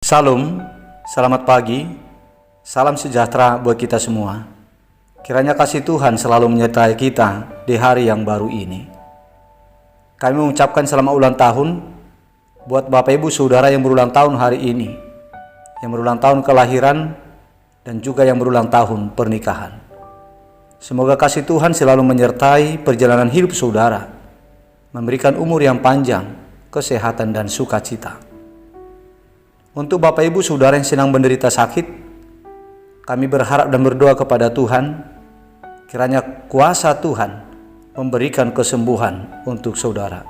Salam, selamat pagi, salam sejahtera buat kita semua. Kiranya kasih Tuhan selalu menyertai kita di hari yang baru ini. Kami mengucapkan selamat ulang tahun buat Bapak Ibu Saudara yang berulang tahun hari ini, yang berulang tahun kelahiran dan juga yang berulang tahun pernikahan. Semoga kasih Tuhan selalu menyertai perjalanan hidup saudara, memberikan umur yang panjang, kesehatan dan sukacita. Untuk Bapak Ibu Saudara yang sedang menderita sakit, kami berharap dan berdoa kepada Tuhan, kiranya kuasa Tuhan memberikan kesembuhan untuk saudara.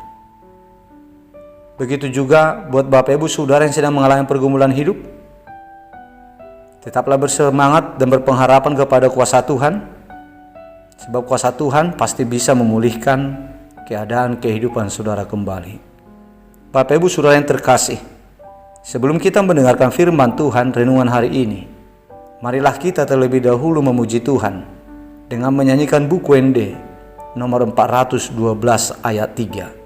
Begitu juga buat Bapak Ibu Saudara yang sedang mengalami pergumulan hidup, tetaplah bersemangat dan berpengharapan kepada kuasa Tuhan, sebab kuasa Tuhan pasti bisa memulihkan keadaan kehidupan saudara kembali. Bapak Ibu Saudara yang terkasih, sebelum kita mendengarkan firman Tuhan renungan hari ini, marilah kita terlebih dahulu memuji Tuhan dengan menyanyikan buku ND nomor 412 ayat 3.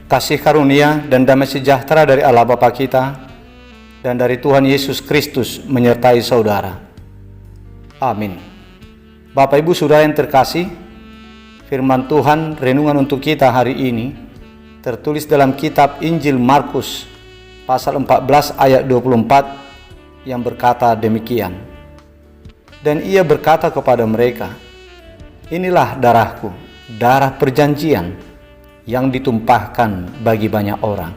Kasih karunia dan damai sejahtera dari Allah Bapa kita dan dari Tuhan Yesus Kristus menyertai saudara. Amin. Bapak Ibu Saudara yang terkasih, firman Tuhan renungan untuk kita hari ini tertulis dalam kitab Injil Markus pasal 14 ayat 24 yang berkata demikian. Dan ia berkata kepada mereka, "Inilah darahku, darah perjanjian yang ditumpahkan bagi banyak orang."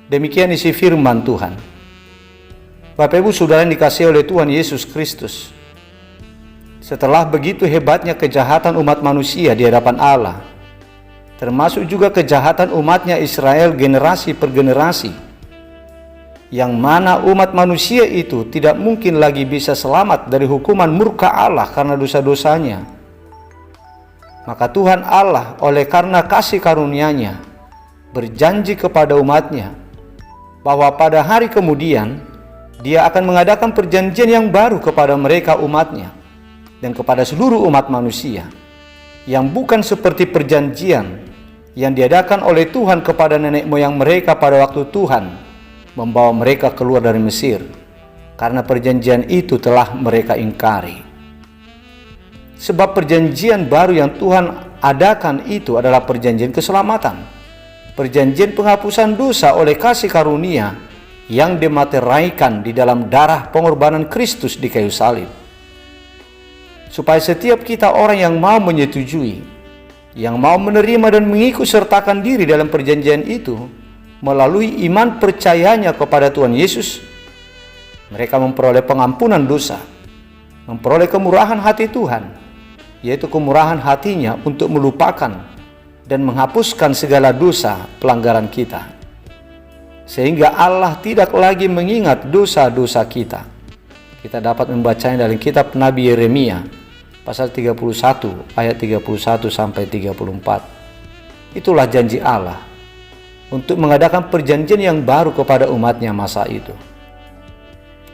Demikian isi firman Tuhan. Bapak Ibu Saudara yang dikasihi oleh Tuhan Yesus Kristus, setelah begitu hebatnya kejahatan umat manusia di hadapan Allah, termasuk juga kejahatan umatnya Israel generasi per generasi, yang mana umat manusia itu tidak mungkin lagi bisa selamat dari hukuman murka Allah karena dosa-dosanya, maka Tuhan Allah oleh karena kasih karunia-Nya berjanji kepada umatnya bahwa pada hari kemudian Dia akan mengadakan perjanjian yang baru kepada mereka umatnya dan kepada seluruh umat manusia, yang bukan seperti perjanjian yang diadakan oleh Tuhan kepada nenek moyang mereka pada waktu Tuhan membawa mereka keluar dari Mesir, karena perjanjian itu telah mereka ingkari. Sebab perjanjian baru yang Tuhan adakan itu adalah perjanjian keselamatan, perjanjian penghapusan dosa oleh kasih karunia yang dimateraikan di dalam darah pengorbanan Kristus di kayu salib. Supaya setiap kita orang yang mau menyetujui, yang mau menerima dan mengikut sertakan diri dalam perjanjian itu melalui iman percayanya kepada Tuhan Yesus, mereka memperoleh pengampunan dosa, memperoleh kemurahan hati Tuhan, yaitu kemurahan hatinya untuk melupakan dan menghapuskan segala dosa pelanggaran kita. sehingga Allah tidak lagi mengingat dosa-dosa kita. Kita dapat membacanya dalam kitab Nabi Yeremia pasal 31 ayat 31 sampai 34. Itulah janji Allah untuk mengadakan perjanjian yang baru kepada umatnya masa itu.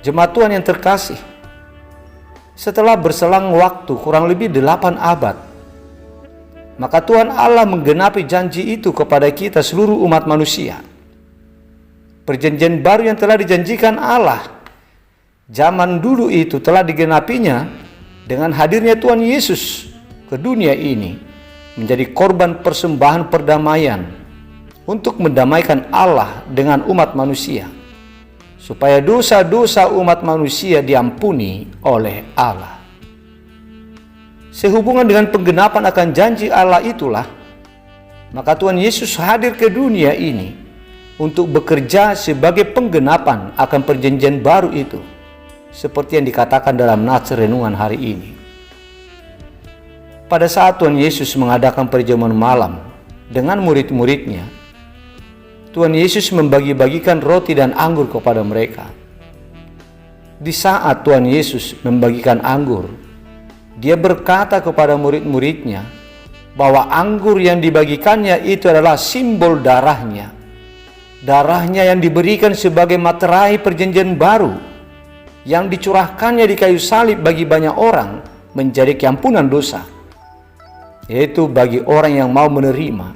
Jemaat Tuhan yang terkasih, setelah berselang waktu kurang lebih 8 abad, maka Tuhan Allah menggenapi janji itu kepada kita seluruh umat manusia. Perjanjian baru yang telah dijanjikan Allah zaman dulu itu telah digenapinya dengan hadirnya Tuhan Yesus ke dunia ini menjadi korban persembahan perdamaian untuk mendamaikan Allah dengan umat manusia, supaya dosa-dosa umat manusia diampuni oleh Allah. Sehubungan dengan penggenapan akan janji Allah itulah, maka Tuhan Yesus hadir ke dunia ini untuk bekerja sebagai penggenapan akan perjanjian baru itu, seperti yang dikatakan dalam nats renungan hari ini. Pada saat Tuhan Yesus mengadakan perjamuan malam dengan murid-muridnya, Tuhan Yesus membagi-bagikan roti dan anggur kepada mereka. Di saat Tuhan Yesus membagikan anggur, Dia berkata kepada murid-muridnya bahwa anggur yang dibagikannya itu adalah simbol darahnya. Darahnya yang diberikan sebagai materai perjanjian baru, yang dicurahkannya di kayu salib bagi banyak orang menjadi keampunan dosa. Yaitu bagi orang yang mau menerima,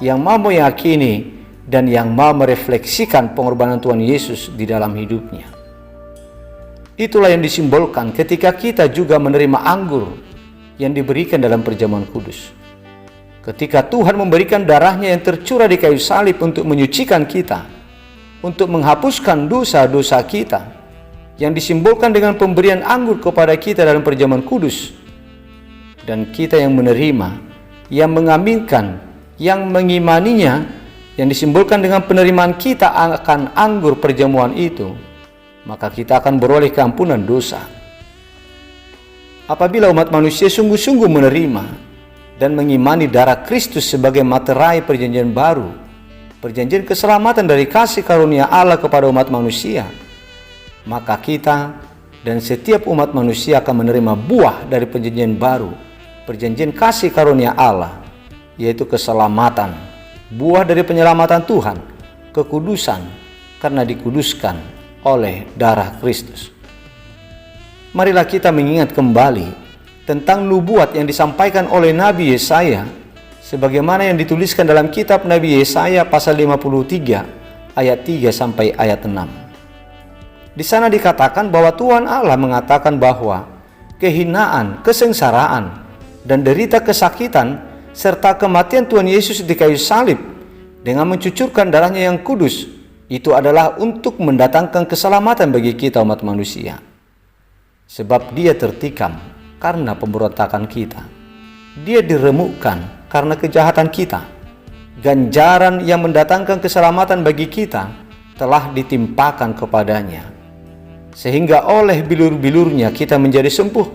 yang mau meyakini, dan yang mau merefleksikan pengorbanan Tuhan Yesus di dalam hidupnya. Itulah yang disimbolkan ketika kita juga menerima anggur yang diberikan dalam perjamuan kudus. Ketika Tuhan memberikan darahnya yang tercurah di kayu salib untuk menyucikan kita, untuk menghapuskan dosa-dosa kita, yang disimbolkan dengan pemberian anggur kepada kita dalam perjamuan kudus. Dan kita yang menerima, yang mengaminkan, yang mengimaninya, yang disimbolkan dengan penerimaan kita akan anggur perjamuan itu, maka kita akan beroleh keampunan dosa. Apabila umat manusia sungguh-sungguh menerima dan mengimani darah Kristus sebagai materai perjanjian baru, perjanjian keselamatan dari kasih karunia Allah kepada umat manusia, maka kita dan setiap umat manusia akan menerima buah dari perjanjian baru, perjanjian kasih karunia Allah, yaitu keselamatan, buah dari penyelamatan Tuhan, kekudusan karena dikuduskan oleh darah Kristus. Marilah kita mengingat kembali tentang nubuat yang disampaikan oleh Nabi Yesaya, sebagaimana yang dituliskan dalam kitab Nabi Yesaya pasal 53 ayat 3 sampai ayat 6. Di sana dikatakan bahwa Tuhan Allah mengatakan bahwa kehinaan, kesengsaraan, dan derita kesakitan serta kematian Tuhan Yesus di kayu salib dengan mencucurkan darahnya yang kudus, itu adalah untuk mendatangkan keselamatan bagi kita umat manusia. Sebab Dia tertikam karena pemberontakan kita, Dia diremukkan karena kejahatan kita. Ganjaran yang mendatangkan keselamatan bagi kita telah ditimpakan kepadanya, sehingga oleh bilur-bilurnya kita menjadi sembuh.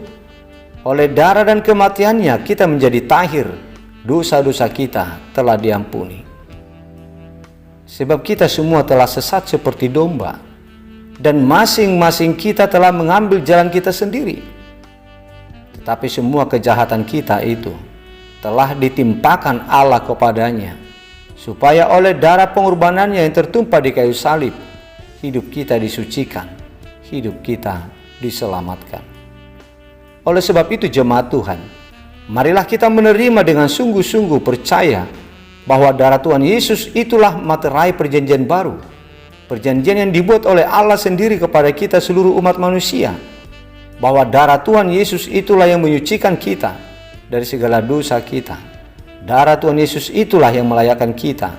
Oleh darah dan kematiannya kita menjadi tahir, dosa-dosa kita telah diampuni. Sebab kita semua telah sesat seperti domba, dan masing-masing kita telah mengambil jalan kita sendiri. Tetapi semua kejahatan kita itu telah ditimpakan Allah kepadanya, supaya oleh darah pengorbanannya yang tertumpah di kayu salib, hidup kita disucikan, hidup kita diselamatkan. Oleh sebab itu jemaat Tuhan, marilah kita menerima dengan sungguh-sungguh percaya bahwa darah Tuhan Yesus itulah materai perjanjian baru, perjanjian yang dibuat oleh Allah sendiri kepada kita seluruh umat manusia, bahwa darah Tuhan Yesus itulah yang menyucikan kita dari segala dosa kita. Darah Tuhan Yesus itulah yang melayakkan kita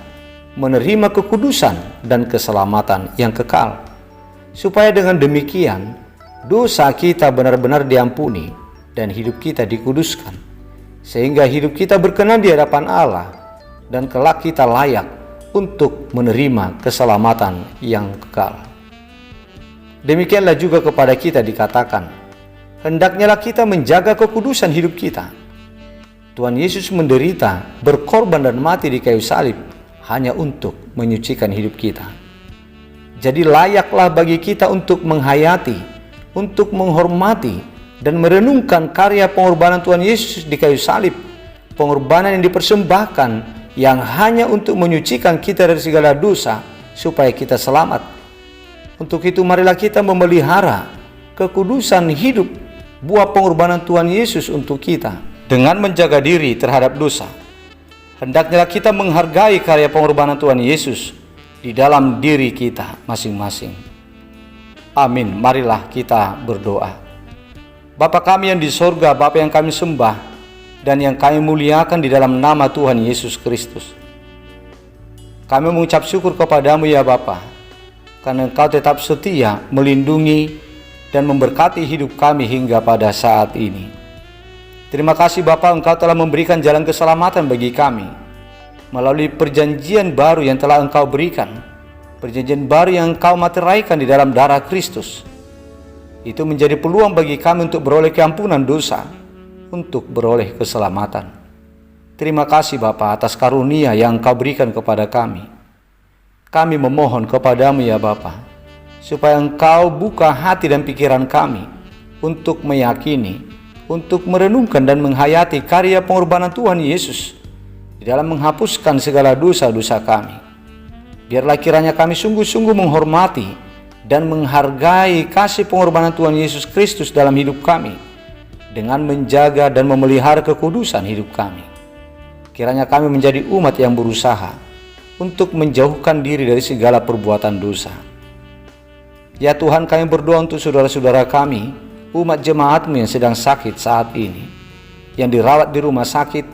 menerima kekudusan dan keselamatan yang kekal, supaya dengan demikian dosa kita benar-benar diampuni dan hidup kita dikuduskan, sehingga hidup kita berkenan di hadapan Allah, dan kelak kita layak untuk menerima keselamatan yang kekal. Demikianlah juga kepada kita dikatakan, hendaknyalah kita menjaga kekudusan hidup kita. Tuhan Yesus menderita, berkorban dan mati di kayu salib hanya untuk menyucikan hidup kita. Jadi layaklah bagi kita untuk menghayati, untuk menghormati, dan merenungkan karya pengorbanan Tuhan Yesus di kayu salib. Pengorbanan yang dipersembahkan yang hanya untuk menyucikan kita dari segala dosa supaya kita selamat. Untuk itu marilah kita memelihara kekudusan hidup buah pengorbanan Tuhan Yesus untuk kita dengan menjaga diri terhadap dosa. Hendaknya kita menghargai karya pengorbanan Tuhan Yesus di dalam diri kita masing-masing. Amin. Marilah kita berdoa. Bapa kami yang di sorga, Bapa yang kami sembah dan yang kami muliakan di dalam nama Tuhan Yesus Kristus. Kami mengucap syukur kepadamu ya Bapa, karena Engkau tetap setia melindungi dan memberkati hidup kami hingga pada saat ini. Terima kasih Bapa, Engkau telah memberikan jalan keselamatan bagi kami melalui perjanjian baru yang telah Engkau berikan, perjanjian baru yang Engkau materaikan di dalam darah Kristus. Itu menjadi peluang bagi kami untuk beroleh keampunan dosa, untuk beroleh keselamatan. Terima kasih Bapa atas karunia yang Engkau berikan kepada kami. Kami memohon kepadamu ya Bapa, supaya Engkau buka hati dan pikiran kami untuk meyakini, untuk merenungkan dan menghayati karya pengorbanan Tuhan Yesus di dalam menghapuskan segala dosa-dosa kami. Biarlah kiranya kami sungguh-sungguh menghormati dan menghargai kasih pengorbanan Tuhan Yesus Kristus dalam hidup kami, dengan menjaga dan memelihara kekudusan hidup kami. Kiranya kami menjadi umat yang berusaha untuk menjauhkan diri dari segala perbuatan dosa. Ya Tuhan, kami berdoa untuk saudara-saudara kami, umat jemaat-Mu yang sedang sakit saat ini, yang dirawat di rumah sakit,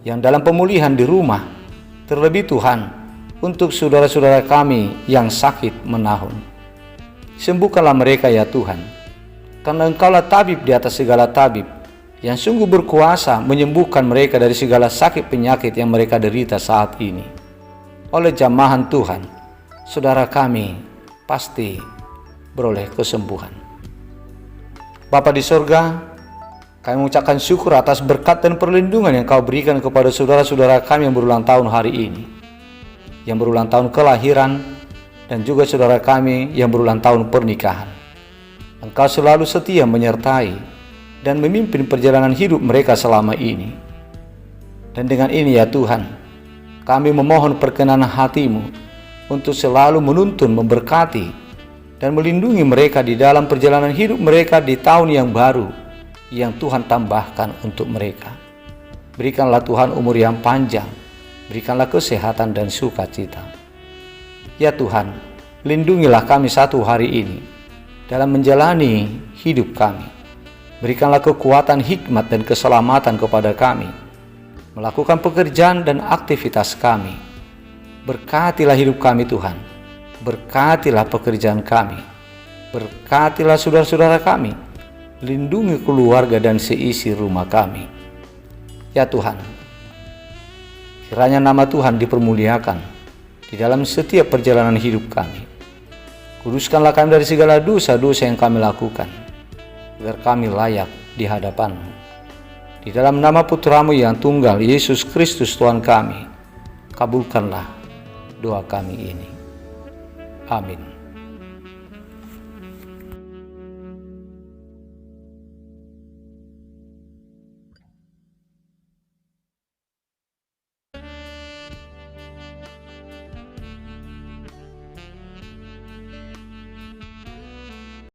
yang dalam pemulihan di rumah. Terlebih Tuhan, untuk saudara-saudara kami yang sakit menahun, sembuhkanlah mereka ya Tuhan, karena Engkaulah tabib di atas segala tabib, yang sungguh berkuasa menyembuhkan mereka dari segala sakit penyakit yang mereka derita saat ini. Oleh jamahan Tuhan, saudara kami pasti beroleh kesembuhan. Bapa di sorga, kami mengucapkan syukur atas berkat dan perlindungan yang Kau berikan kepada saudara-saudara kami yang berulang tahun hari ini, yang berulang tahun kelahiran, dan juga saudara kami yang berulang tahun pernikahan. Engkau selalu setia menyertai dan memimpin perjalanan hidup mereka selama ini. Dan dengan ini ya Tuhan, kami memohon perkenan hati-Mu untuk selalu menuntun, memberkati, dan melindungi mereka di dalam perjalanan hidup mereka di tahun yang baru yang Tuhan tambahkan untuk mereka. Berikanlah Tuhan umur yang panjang, berikanlah kesehatan dan sukacita. Ya Tuhan, lindungilah kami satu hari ini dalam menjalani hidup kami. Berikanlah kekuatan, hikmat, dan keselamatan kepada kami melakukan pekerjaan dan aktivitas kami. Berkatilah hidup kami Tuhan, berkatilah pekerjaan kami, berkatilah saudara-saudara kami, lindungi keluarga dan seisi rumah kami. Ya Tuhan, kiranya nama Tuhan dipermuliakan di dalam setiap perjalanan hidup kami. Kuduskanlah kami dari segala dosa-dosa yang kami lakukan, agar kami layak di hadapan-Mu. Di dalam nama Putra-Mu yang tunggal, Yesus Kristus Tuhan kami, kabulkanlah doa kami ini. Amin.